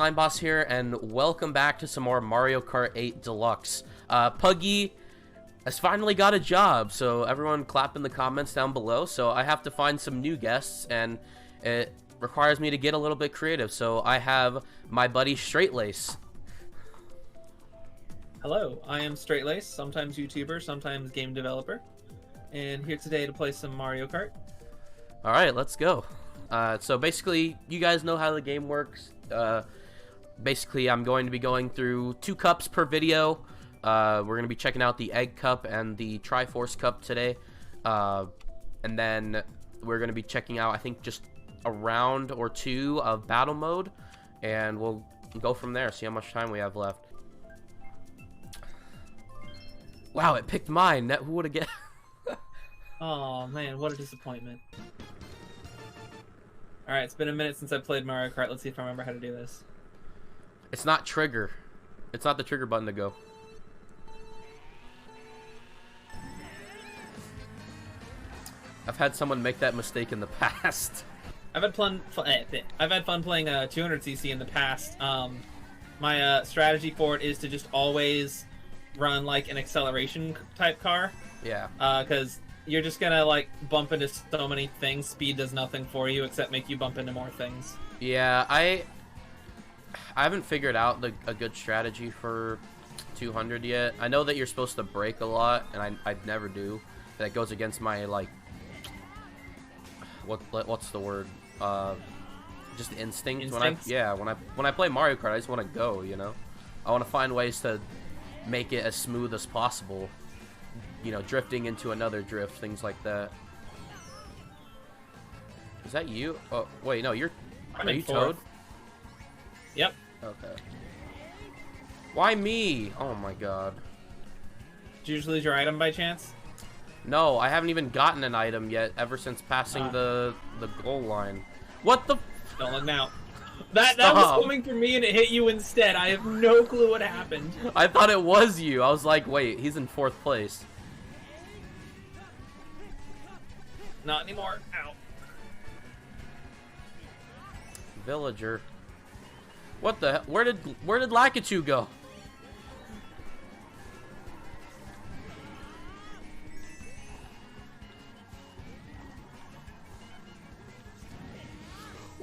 Slime Boss here, and welcome back to some more Mario Kart 8 Deluxe. Puggy has finally got a job, so everyone clap in the comments down below. So I have to find some new guests, and it requires me to get a little bit creative. So I have my buddy Straightlace. Hello, I am Straightlace, sometimes YouTuber, sometimes game developer, and here today to play some Mario Kart. Alright, let's go. So basically, you guys know how the game works. Basically, I'm going to be going through 2 cups per video. We're going to be checking out the Egg Cup and the TRIFORCE Cup today. And then we're going to be checking out, I think, just a round or 2 of battle mode. And we'll go from there, see how much time we have left. Wow, it picked mine. Who would have guessed? Oh man, what a disappointment. Alright, it's been a minute since I played Mario Kart. Let's see if I remember how to do this. It's not trigger. It's not the trigger button to go. I've had someone make that mistake in the past. I've had fun playing 200cc in the past. My strategy for it is to just always run like an acceleration type car. Yeah. Because you're just gonna like bump into so many things. Speed does nothing for you except make you bump into more things. Yeah, I haven't figured out a good strategy for 200 yet. I know that you're supposed to brake a lot, and I never do. That goes against my like what's the word? Just instinct. Instincts? When I play Mario Kart, I just want to go. You know, I want to find ways to make it as smooth as possible. You know, drifting into another drift, things like that. Is that you? Oh, wait, no, are you Toad? Yep. Okay. Why me? Oh my god. Did you just lose your item by chance? No, I haven't even gotten an item yet ever since passing the goal line. What the? Don't look now. That was coming for me and it hit you instead. I have no clue what happened. I thought it was you. I was like, wait, he's in 4th place. Not anymore. Ow. Villager. What the hell? Where did Lakitu go?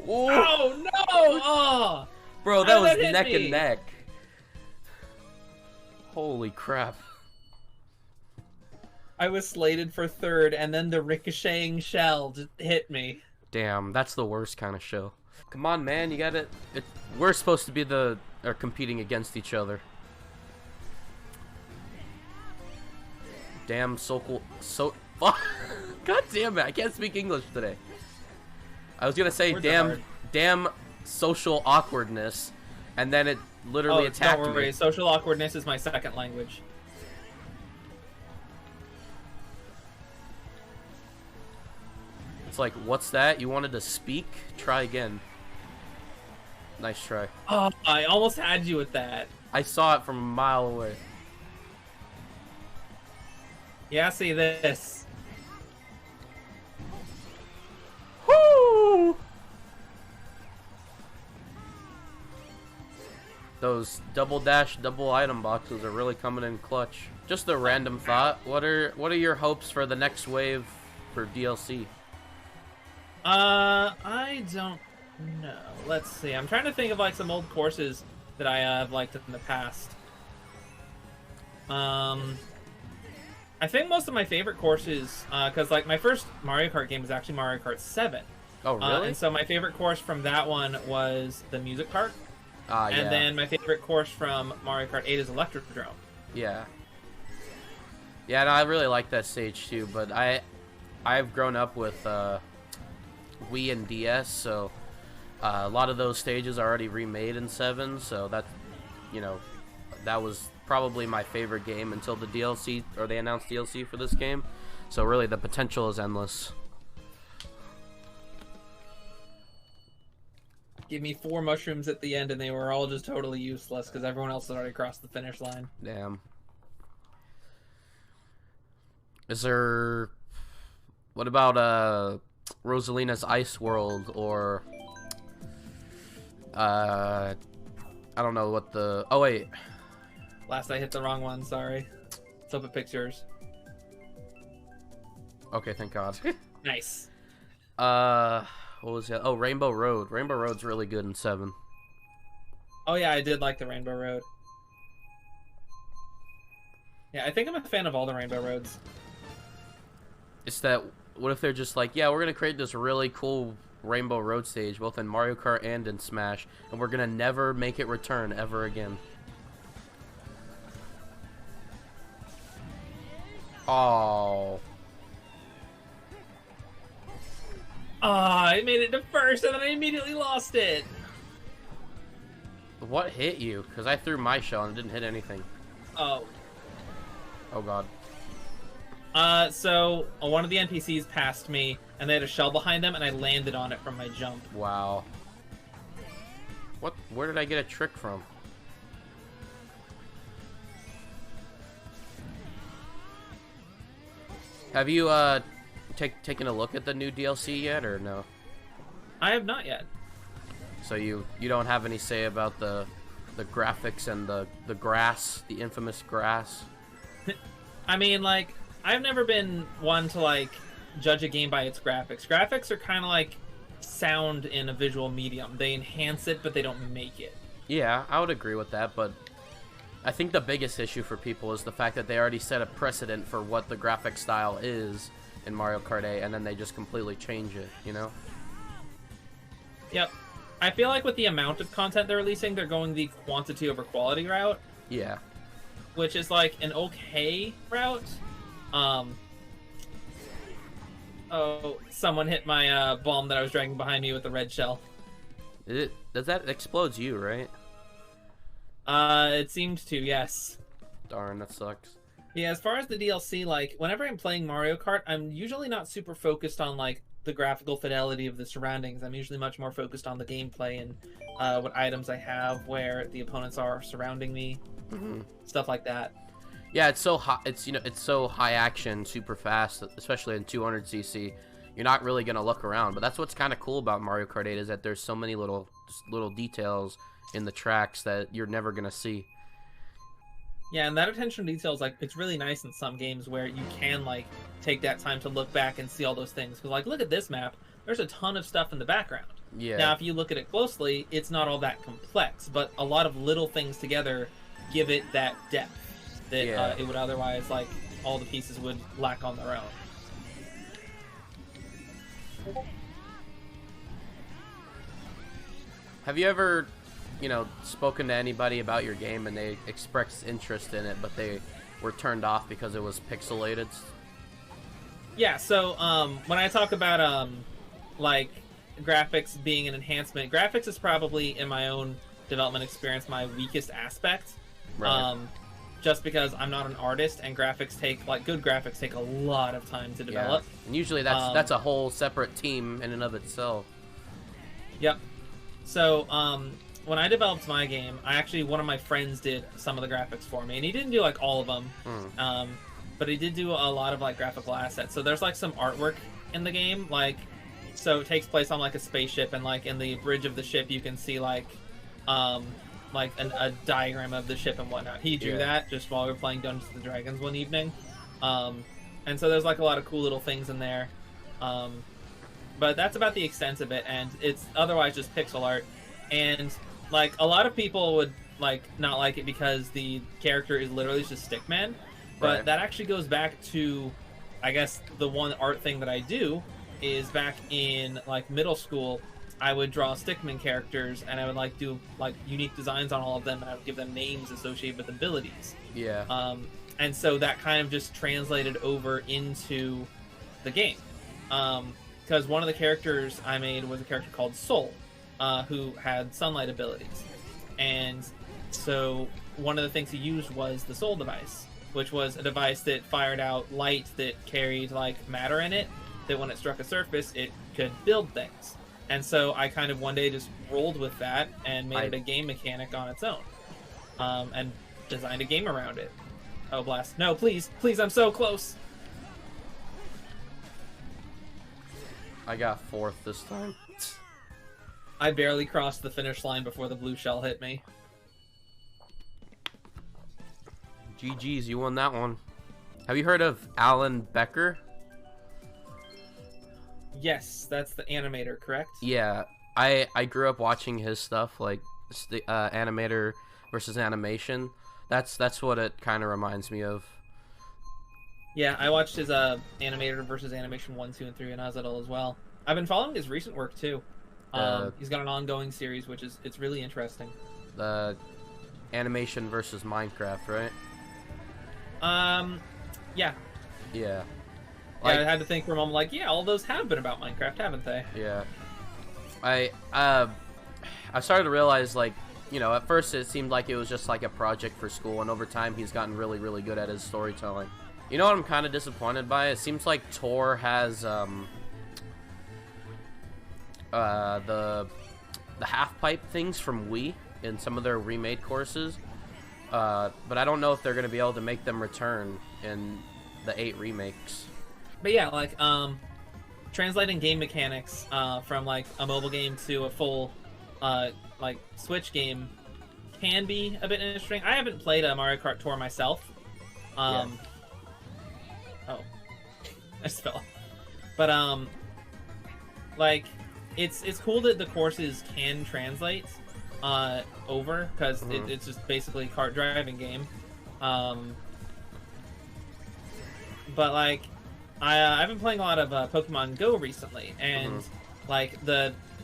Oh no! Oh! Bro, that was neck and neck. Holy crap. I was slated for 3rd, and then the ricocheting shell just hit me. Damn, that's the worst kind of show. Come on, man, you gotta... we're supposed to be competing against each other. Damn, God damn it, I can't speak English today. I was gonna say, damn social awkwardness, and then it literally attacked me. Don't worry, social awkwardness is my 2nd language. It's like, what's that? You wanted to speak? Try again. Nice try. Oh, I almost had you with that. I saw it from a mile away. Yeah, see this. Woo! Those double dash, double item boxes are really coming in clutch. Just a random thought. What are your hopes for the next wave for DLC? I don't know. Let's see. I'm trying to think of like some old courses that I have liked in the past. I think most of my favorite courses, because like my first Mario Kart game was actually Mario Kart 7. Oh, really? And so my favorite course from that one was the Music Park. Yeah. And then my favorite course from Mario Kart 8 is Electrodrome. Yeah. Yeah, and I really like that stage too, but I've grown up with Wii and DS, so a lot of those stages are already remade in 7, so that, you know, that was probably my favorite game until the DLC, or they announced DLC for this game. So really the potential is endless. Give me 4 mushrooms at the end and they were all just totally useless because everyone else had already crossed the finish line. Damn. Is there... What about Rosalina's Ice World, or I don't know what the... Oh, wait. Last I hit the wrong one, sorry. Let's hope it picks yours. Okay, thank God. Nice. What was that? Oh, Rainbow Road. Rainbow Road's really good in 7. Oh yeah, I did like the Rainbow Road. Yeah, I think I'm a fan of all the Rainbow Roads. It's that... What if they're just like, yeah, we're going to create this really cool Rainbow Road stage, both in Mario Kart and in Smash, and we're going to never make it return ever again. Oh. I made it to first, and then I immediately lost it. What hit you? Because I threw my shell and it didn't hit anything. Oh. Oh, God. So one of the NPCs passed me, and they had a shell behind them, and I landed on it from my jump. Wow. What? Where did I get a trick from? Have you, taken a look at the new DLC yet, or no? I have not yet. So you don't have any say about the graphics and the grass, the infamous grass? I mean, like, I've never been one to, like, judge a game by its graphics. Graphics are kind of like sound in a visual medium. They enhance it, but they don't make it. Yeah, I would agree with that, but I think the biggest issue for people is the fact that they already set a precedent for what the graphic style is in Mario Kart 8, and then they just completely change it, you know? Yep. I feel like with the amount of content they're releasing, they're going the quantity over quality route. Yeah. Which is, like, an okay route. Oh, someone hit my bomb that I was dragging behind me with the red shell. Does that explodes you, right? It seemed to, yes. Darn, that sucks. Yeah, as far as the DLC, like, whenever I'm playing Mario Kart, I'm usually not super focused on, like, the graphical fidelity of the surroundings. I'm usually much more focused on the gameplay and what items I have, where the opponents are surrounding me, stuff like that. Yeah, it's so high. It's so high action, super fast, especially in 200cc. You're not really gonna look around, but that's what's kind of cool about Mario Kart 8 is that there's so many little details in the tracks that you're never gonna see. Yeah, and that attention to detail is, like, it's really nice in some games where you can, like, take that time to look back and see all those things. Because, like, look at this map. There's a ton of stuff in the background. Yeah. Now, if you look at it closely, it's not all that complex, but a lot of little things together give it that depth that it would otherwise, like, all the pieces would lack on their own. Have you ever, spoken to anybody about your game and they expressed interest in it, but they were turned off because it was pixelated? Yeah, so when I talk about like graphics being an enhancement, graphics is probably in my own development experience my weakest aspect. Right. Just because I'm not an artist and graphics good graphics take a lot of time to develop. Yeah. And usually that's a whole separate team in and of itself. Yep. So when I developed my game, one of my friends did some of the graphics for me, and he didn't do like all of them. But he did do a lot of like graphical assets. So there's like some artwork in the game, so it takes place on like a spaceship, and like in the bridge of the ship you can see like a diagram of the ship and whatnot. He drew that just while we were playing Dungeons and Dragons one evening. And so there's like a lot of cool little things in there. But that's about the extent of it, and it's otherwise just pixel art. And like a lot of people would like not like it because the character is literally just Stickman. But that actually goes back to, I guess, the one art thing that I do is back in like middle school, I would draw Stickman characters, and I would like do like unique designs on all of them, and I would give them names associated with abilities. Yeah. And so that kind of just translated over into the game. Because one of the characters I made was a character called Soul, who had sunlight abilities. And so one of the things he used was the Soul device, which was a device that fired out light that carried like matter in it, that when it struck a surface, it could build things. And so I kind of one day just rolled with that and made it a game mechanic on its own. And designed a game around it. Oh, blast. No, please, I'm so close. I got 4th this time. I barely crossed the finish line before the blue shell hit me. GG's, you won that one. Have you heard of Alan Becker? Yes, that's the animator, correct? Yeah, I grew up watching his stuff, like the animator versus animation. That's what it kind of reminds me of. Yeah, I watched his animator versus animation 1, 2, and 3 when I was little as well. I've been following his recent work too. He's got an ongoing series, it's really interesting. The animation versus Minecraft, right? Yeah. Yeah. Like, I had to think for a moment, like, yeah, all those have been about Minecraft, haven't they? Yeah. I started to realize, like, you know, at first it seemed like it was just like a project for school, and over time he's gotten really, really good at his storytelling. You know what I'm kind of disappointed by? It seems like Tor has the half-pipe things from Wii in some of their remade courses, but I don't know if they're going to be able to make them return in the 8 remakes. But yeah, like, translating game mechanics from, like, a mobile game to a full, like, Switch game can be a bit interesting. I haven't played a Mario Kart Tour myself. Yeah. Oh. I just fell. But, like, it's cool that the courses can translate over, because it's just basically a kart driving game. But, like, I've been playing a lot of Pokemon Go recently, and like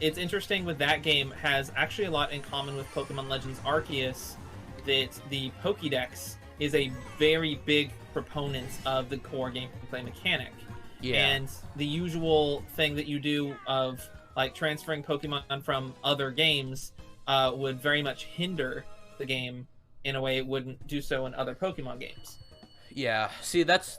it's interesting with that game has actually a lot in common with Pokemon Legends Arceus, that the Pokédex is a very big proponent of the core gameplay mechanic. Yeah. And the usual thing that you do of like transferring Pokemon from other games would very much hinder the game in a way it wouldn't do so in other Pokemon games. Yeah, see, that's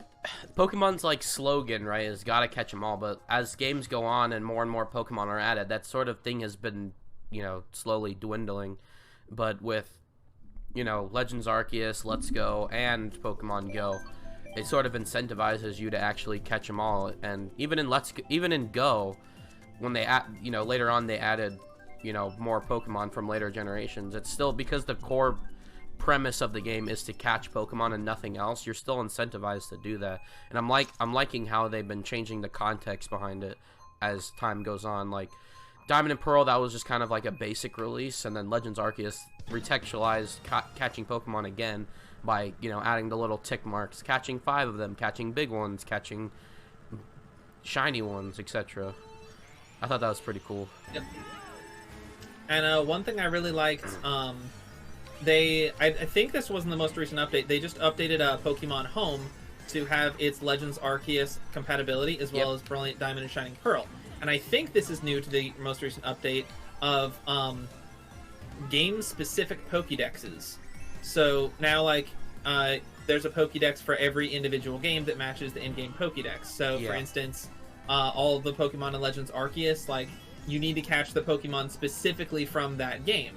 Pokemon's like slogan, right, is gotta catch them all, but as games go on and more Pokemon are added, that sort of thing has been, you know, slowly dwindling. But with, you know, Legends Arceus, Let's Go, and Pokemon Go, it sort of incentivizes you to actually catch them all. And even in Go, when they you know, later on they added, you know, more Pokemon from later generations, it's still because the core premise of the game is to catch Pokemon and nothing else. You're still incentivized to do that, and I'm liking how they've been changing the context behind it as time goes on. Like Diamond and Pearl, that was just kind of like a basic release, and then Legends Arceus retextualized catching Pokemon again by, you know, adding the little tick marks, catching 5 of them, catching big ones, catching shiny ones, etc. I thought that was pretty cool. Yep. And one thing I really liked, I think this wasn't the most recent update. They just updated Pokemon Home to have its Legends Arceus compatibility as well as Brilliant Diamond and Shining Pearl. And I think this is new to the most recent update of game-specific Pokédexes. So now, like, there's a Pokédex for every individual game that matches the in-game Pokédex. So, for instance, all of the Pokemon in Legends Arceus, like, you need to catch the Pokemon specifically from that game.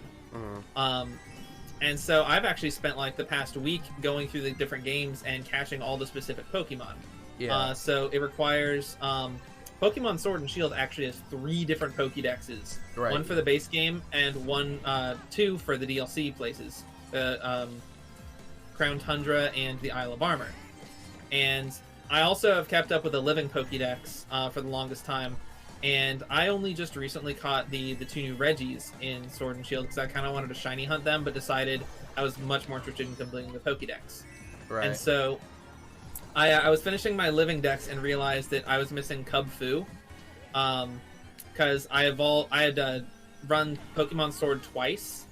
And so I've actually spent like the past week going through the different games and catching all the specific Pokemon. Yeah. So it requires Pokemon Sword and Shield actually has 3 different Pokédexes. Right. One for the base game and 2 for the DLC places, Crown Tundra and the Isle of Armor. And I also have kept up with a living Pokédex for the longest time. And I only just recently caught the 2 new Reggies in Sword and Shield because I kind of wanted to shiny hunt them, but decided I was much more interested in completing the Pokédex. Right. And so I was finishing my living dex and realized that I was missing Cub Fu, because I had run Pokemon Sword twice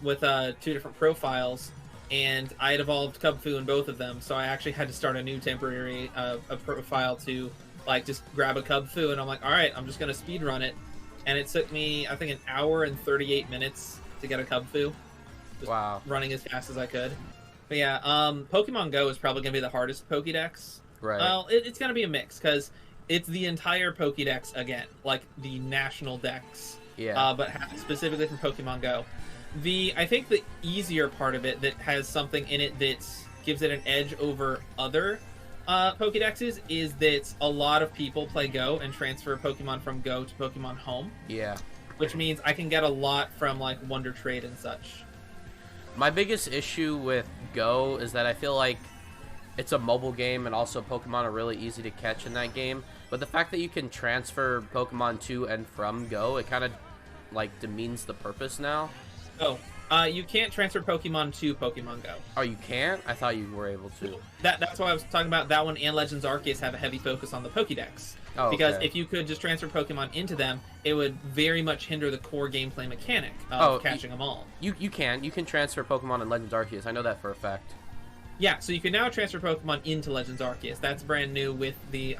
with 2 different profiles, and I had evolved Cub Fu in both of them, so I actually had to start a new temporary a profile to like just grab a Cub Fu, and I'm like, all right, I'm just gonna speed run it, and it took me I think 1 hour and 38 minutes to get a Cub Fu. Just running as fast as I could. But yeah, Pokemon Go is probably gonna be the hardest Pokédex. Right. Well, it's gonna be a mix because it's the entire Pokédex again, like the national dex. Yeah. But specifically from Pokemon Go. I think the easier part of it that has something in it that gives it an edge over other Pokédexes is that a lot of people play Go and transfer Pokemon from Go to Pokemon Home. Yeah. Which means I can get a lot from like Wonder Trade and such. My biggest issue with Go is that I feel like it's a mobile game, and also Pokemon are really easy to catch in that game. But the fact that you can transfer Pokemon to and from Go, it kind of like demeans the purpose now. Oh, you can't transfer Pokemon to Pokemon Go. Oh, you can't? I thought you were able to. That's why I was talking about that one, and Legends Arceus have a heavy focus on the Pokédex. Oh, because if you could just transfer Pokemon into them, it would very much hinder the core gameplay mechanic of catching them all. You can transfer Pokemon in Legends Arceus. I know that for a fact. Yeah, so you can now transfer Pokemon into Legends Arceus. That's brand new with the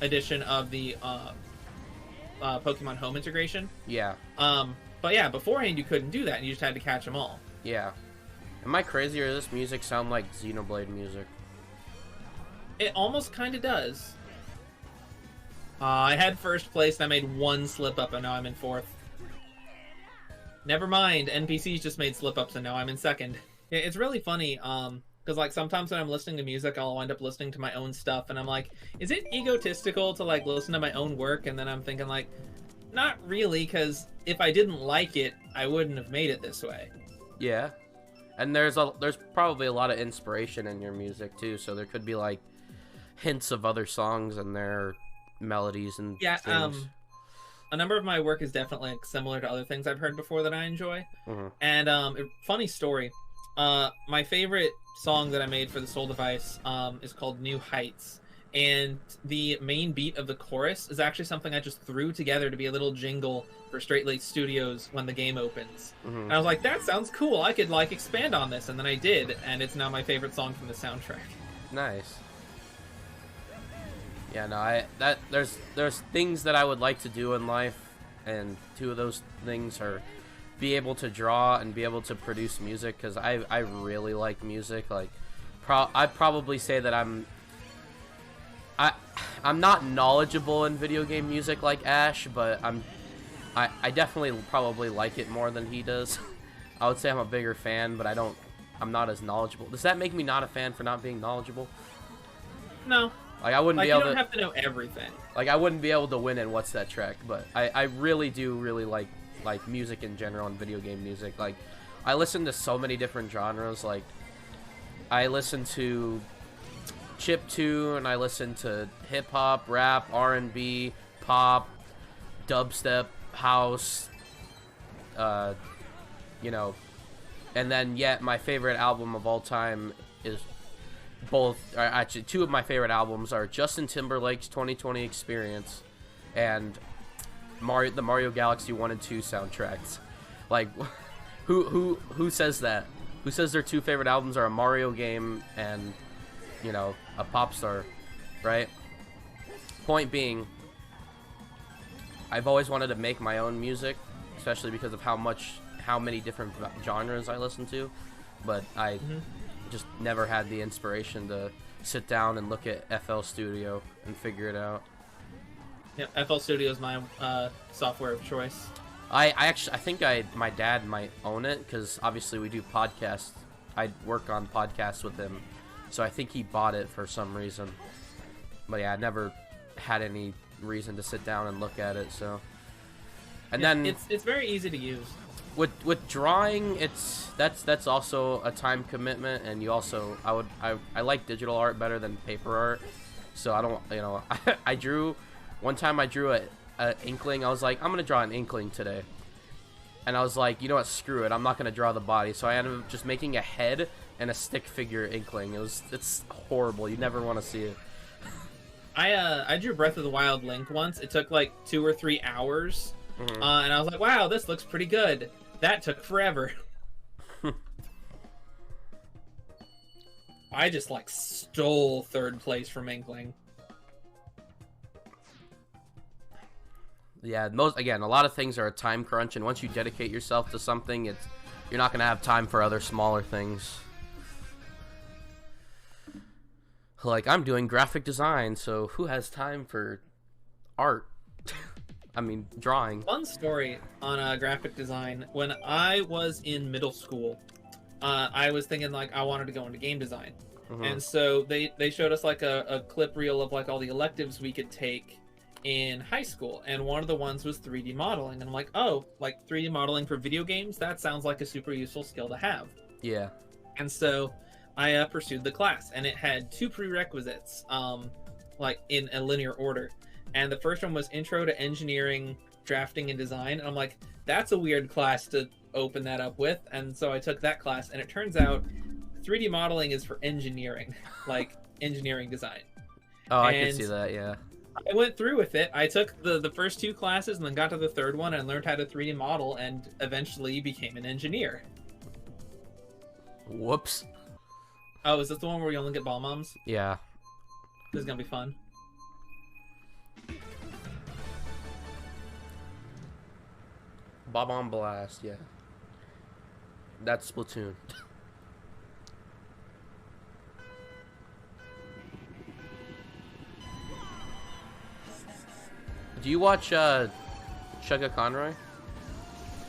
addition of the Pokemon Home integration. Yeah. But yeah, beforehand you couldn't do that, and you just had to catch them all. Yeah. Am I crazy, or does this music sound like Xenoblade music? It almost kind of does. I had first place, and I made one slip-up, and now I'm in fourth. Never mind, NPCs just made slip-ups, and now I'm in second. It's really funny, because like sometimes when I'm listening to music, I'll wind up listening to my own stuff, and I'm like, is it egotistical to like listen to my own work? And then I'm thinking like, not really, because if I didn't like it, I wouldn't have made it this way. Yeah, and there's probably a lot of inspiration in your music too, so there could be like hints of other songs and their melodies and things. A number of my work is definitely like, similar to other things I've heard before that I enjoy. And funny story, my favorite song that I made for the Soul Device is called New Heights. And the main beat of the chorus is actually something I just threw together to be a little jingle for Straight Laced Studios when the game opens. And I was like, that sounds cool. I could like expand on this, and then I did, and it's now my favorite song from the soundtrack. Nice. Yeah, no, there's things that I would like to do in life, and two of those things are be able to draw and be able to produce music, because I really like music. Like, I'd probably say that I'm not knowledgeable in video game music like Ash, but I definitely probably like it more than he does. I would say I'm a bigger fan, but I'm not as knowledgeable. Does that make me not a fan for not being knowledgeable? No. Like, I wouldn't be able to... you don't have to know everything. Like, I wouldn't be able to win in What's That Track, but I really do like music in general and video game music. Like, I listen to so many different genres. Like, I listen to chiptune, I listen to hip-hop, rap, R&B, pop, dubstep, house, you know, and then yet my favorite album of all time is actually two of my favorite albums are Justin Timberlake's 2020 Experience and the Mario Galaxy 1 and 2 soundtracks. Like, who says that? Who says their two favorite albums are a Mario game and, you know, a pop star, right? Point being, I've always wanted to make my own music, especially because of how many different genres I listen to, but I just never had the inspiration to sit down and look at FL Studio and figure it out. Yeah, FL Studio is my software of choice. I think my dad might own it, because obviously we do podcasts. I work on podcasts with him, so I think he bought it for some reason. But yeah, I never had any reason to sit down and look at it. So, and then it's very easy to use. With drawing, that's also a time commitment, and you also I like digital art better than paper art. So I don't, you know, I drew one time. I drew a Inkling. I was like, I'm gonna draw an Inkling today, and I was like, you know what, screw it, I'm not gonna draw the body. So I ended up just making a head and a stick figure Inkling. It's horrible. You never want to see it. I drew Breath of the Wild Link once. It took like 2 or 3 hours, and I was like, wow, this looks pretty good. That took forever. I just like stole third place from Inkling. Yeah, a lot of things are a time crunch, and once you dedicate yourself to something, you're not gonna have time for other smaller things. Like, I'm doing graphic design, so who has time for art? I mean, drawing. Fun story on graphic design. When I was in middle school, I was thinking like I wanted to go into game design, and so they showed us like a clip reel of like all the electives we could take in high school, and one of the ones was 3D modeling, and I'm like, oh, like 3D modeling for video games? That sounds like a super useful skill to have. Yeah. And so I pursued the class, and it had 2 prerequisites, like in a linear order. And the first one was Intro to Engineering, Drafting, and Design. And I'm like, that's a weird class to open that up with. And so I took that class, and it turns out 3D modeling is for engineering, like engineering design. Oh, I can see that, yeah. I went through with it. I took the first 2 classes and then got to the 3rd one and learned how to 3D model and eventually became an engineer. Whoops. Oh, is this the one where you only get bomb bombs? Yeah. This is gonna be fun. Bomb Blast, yeah. That's Splatoon. Do you watch Chugga Conroy?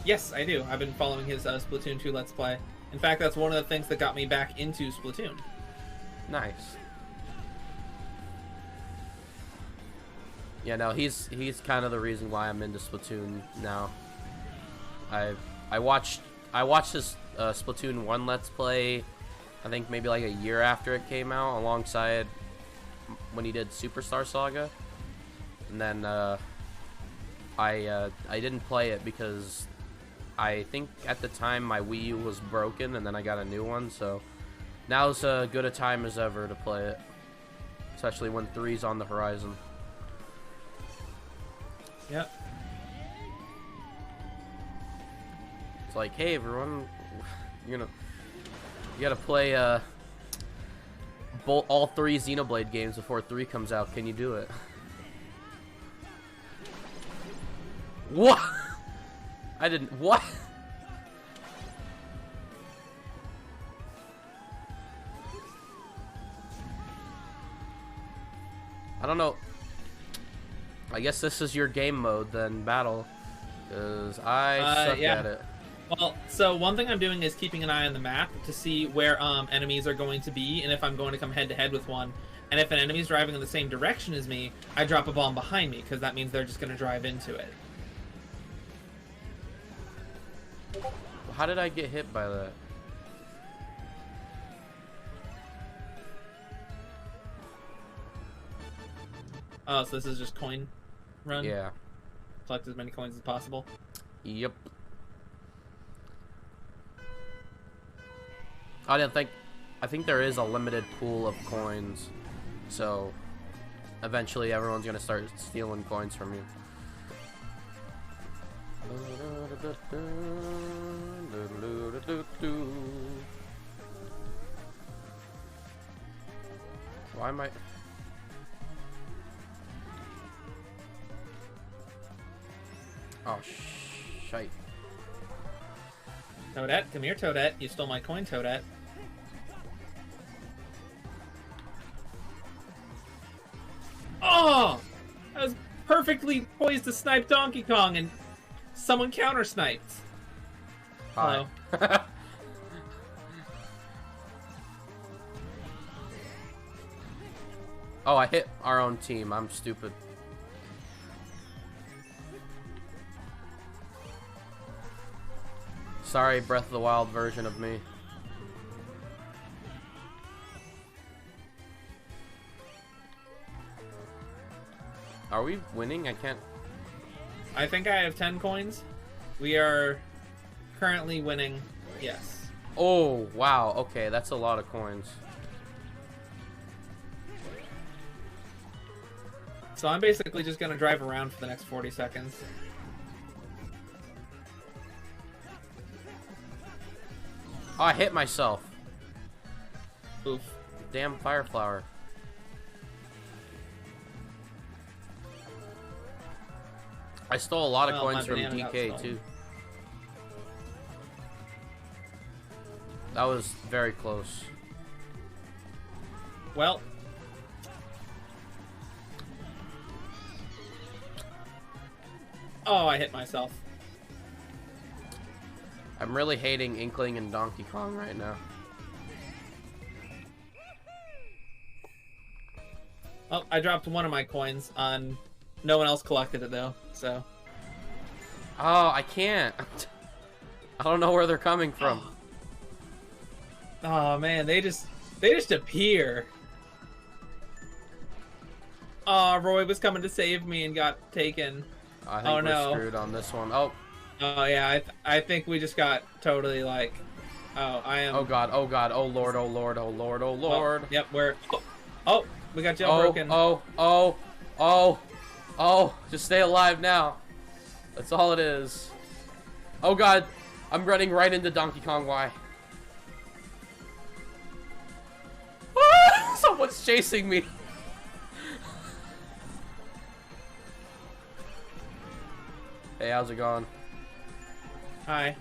Yes, I do. I've been following his Splatoon 2 Let's Play. In fact, that's one of the things that got me back into Splatoon. Nice. Yeah, no, he's kind of the reason why I'm into Splatoon now. I watched his Splatoon 1 Let's Play, I think maybe like a year after it came out, alongside when he did Superstar Saga. And then I didn't play it because I think at the time my Wii U was broken, and then I got a new one, so now's as good a time as ever to play it, especially when 3's on the horizon. Yep. It's like, hey everyone, you gotta play all 3 Xenoblade games before 3 comes out. Can you do it? What? I didn't. What? I don't know. I guess this is your game mode then, battle, because I suck at it. Well, so one thing I'm doing is keeping an eye on the map to see where enemies are going to be and if I'm going to come head to head with one. And if an enemy's driving in the same direction as me, I drop a bomb behind me because that means they're just going to drive into it. How did I get hit by that? Oh, so this is just coin run? Yeah. Collect as many coins as possible? Yep. I think there is a limited pool of coins, so eventually everyone's gonna start stealing coins from you. Why am I... Oh, shite. Toadette, come here, Toadette. You stole my coin, Toadette. Oh! I was perfectly poised to snipe Donkey Kong, and someone counter-sniped. Hi. Hello. Oh, I hit our own team. I'm stupid. Sorry, Breath of the Wild version of me. Are we winning? I can't... I think I have 10 coins. We are currently winning. Yes. Oh, wow. Okay, that's a lot of coins. So I'm basically just going to drive around for the next 40 seconds. Oh, I hit myself. Oof. Damn fire flower. I stole a lot of coins from DK too. That was very close. Well. Oh, I hit myself. I'm really hating Inkling and Donkey Kong right now. Oh, I dropped one of my coins on... No one else collected it, though, so... Oh, I can't. I don't know where they're coming from. Oh, man, they just They just appear. Aw, Roy was coming to save me and got taken. I think we're screwed on this one. Oh. Oh yeah, I think we just got totally like. Oh, I am. Oh god, oh god, oh lord, oh lord, oh lord, oh lord. Oh, yep, we're. Oh, we got jailbroken. Oh, just stay alive now. That's all it is. Oh god, I'm running right into Donkey Kong Y. Someone's chasing me. Hey, how's it going? Hi.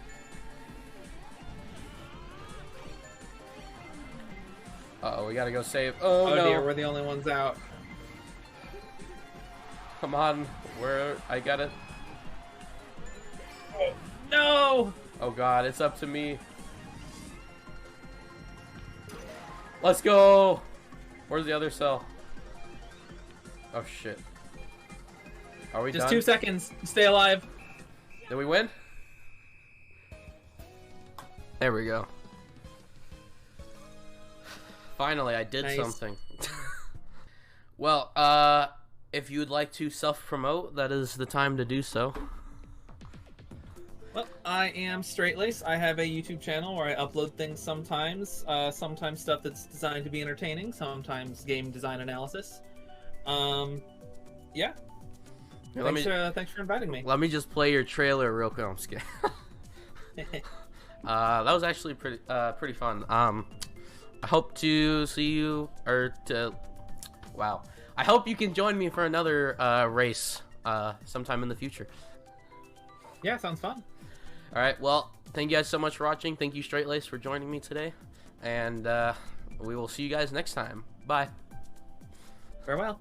Uh-oh, we gotta go save. Oh, no. Dear, we're the only ones out. Come on, I got it. Oh, no! Oh god, it's up to me. Let's go! Where's the other cell? Oh shit. Are we Just done? 2 seconds. Stay alive. Did we win? There we go. Finally, I did something. Well, if you would like to self-promote, that is the time to do so. Well, I am Straight-Lace. I have a YouTube channel where I upload things sometimes. Sometimes stuff that's designed to be entertaining, sometimes game design analysis. Yeah. Thanks for inviting me. Let me just play your trailer real quick. I'm just kidding. That was actually pretty fun. I hope to see you, wow. I hope you can join me for another race sometime in the future. Yeah, sounds fun. All right, well, thank you guys so much for watching. Thank you, Straight-Lace, for joining me today. And we will see you guys next time. Bye. Farewell.